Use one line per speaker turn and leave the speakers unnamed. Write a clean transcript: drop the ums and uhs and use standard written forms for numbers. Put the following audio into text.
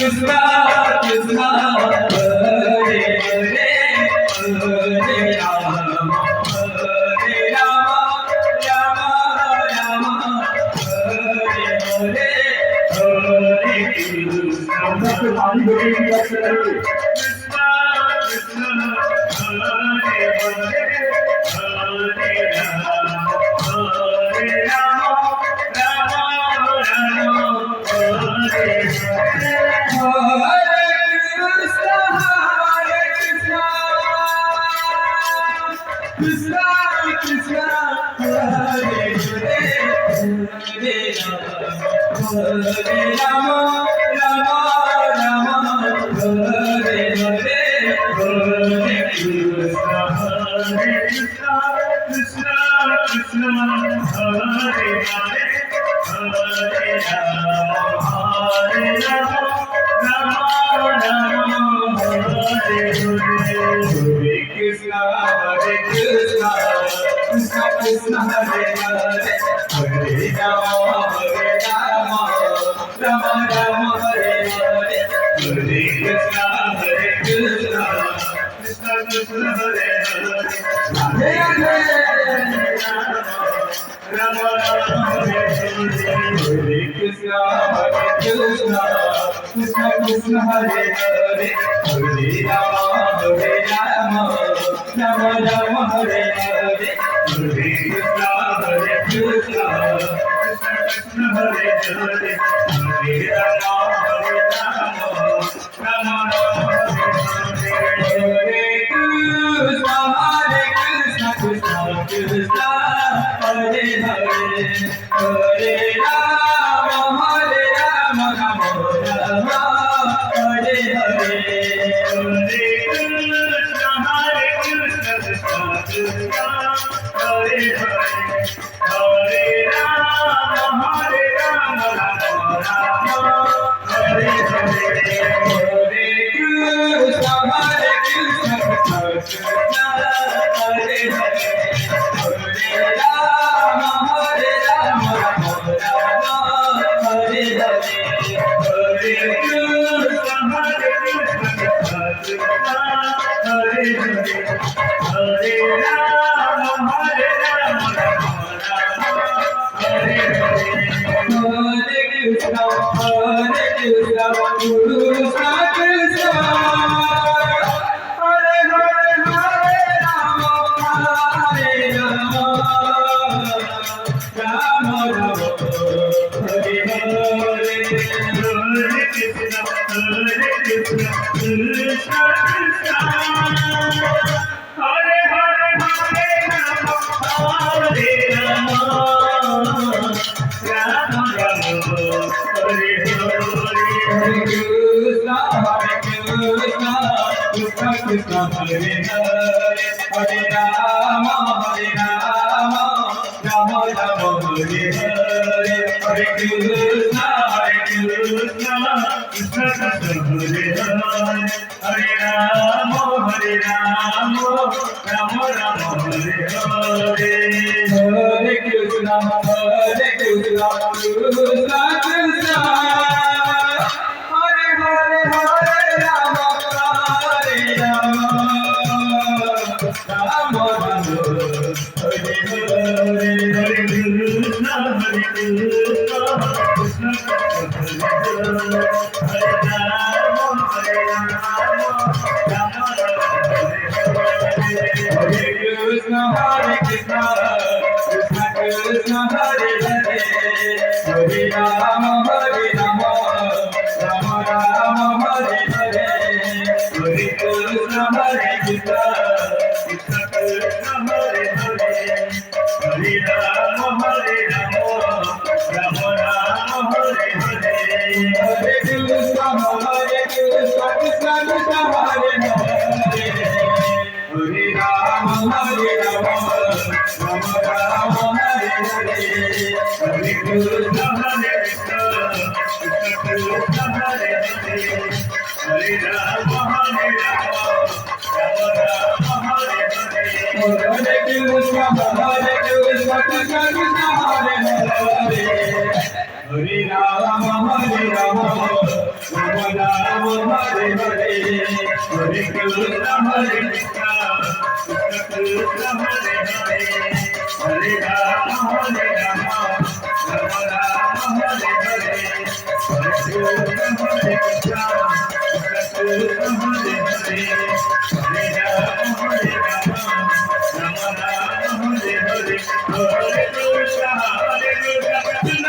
Krishna Krishna Hare Hare Hare Rama Hare Rama Rama Rama Hare Hare Hare Krishna Krishna Krishna Hare Hare Hare Rama Hare Rama Rama Rama Hare Krishna Krishna Hare Hare Hare Rama Rama Rama Hare Hare Hare Krishna Krishna Krishna Krishna Hare Hare Hare Rama Hare Rama Rama Rama Hare Hare Krishna Hare Krishna Krishna Krishna Hare Hare Hare Rama Rama Rama Hare Hare Hare Krishna Krishna Krishna Hare Hare Hare Rama Rama Hare Hare Krishna Krishna Krishna Krishna Hare Hare Hare Rama Rama Rama Hare Hare Hare Krishna Krishna Krishna Hare Hare Hare Rama Rama Hare Krishna Krishna Krishna Hare Hare Hare Rama Rama Rama Hare Hare Hare Krishna Krishna Krishna Hare Hare Hare Rama Rama Rama Hare Hare Hare Krishna Krishna Krishna Hare Hare Hare Rama Rama Rama Hare Hare Hare Krishna Krishna Hare Hare Hare Rama Rama Hare Hare Hare Krishna Guru Krishna Krishna Hare Hare Hare Rama Hare Rama Rama Rama Hare Hare Hare Krishna Krishna Krishna Hare Hare Hare Rama Hare Rama Rama Rama Hare Hare Hare Krishna Krishna Krishna Hare Hare Hare Rama Rama Rama Hare Hare Hare Krishna Krishna Krishna Hare Hare Hare Rama Rama Rama Hare Hare Hare Krishna Krishna Krishna Hare Hare Hare Rama Hare Rama Rama Rama Hare Hare Hare Krishna Krishna Krishna Hare Hare Hare Rama Rama Rama Hare Krishna Krishna Krishna Hare Hare Hare Rama Rama Rama Hare Hare Hare Krishna Krishna Krishna Hare Hare Hare Rama Rama Rama Hare Hare Hare Krishna Krishna Krishna Hare Hare Hare Rama Rama Rama Hare Hare Hare Krishna Krishna Krishna Hare Hare Hare Rama Rama Rama Hare Hare Hare Krishna Krishna Krishna Hare Hare Hare Rama Rama Rama Krishna Hare Krishna Krishna Hare Hare Hare Rama Rama Rama Hare Hare Hare Krishna Hare Krishna Krishna Hare Hare Hare Rama Rama Rama Hare Hare Hare Krishna Hare Krishna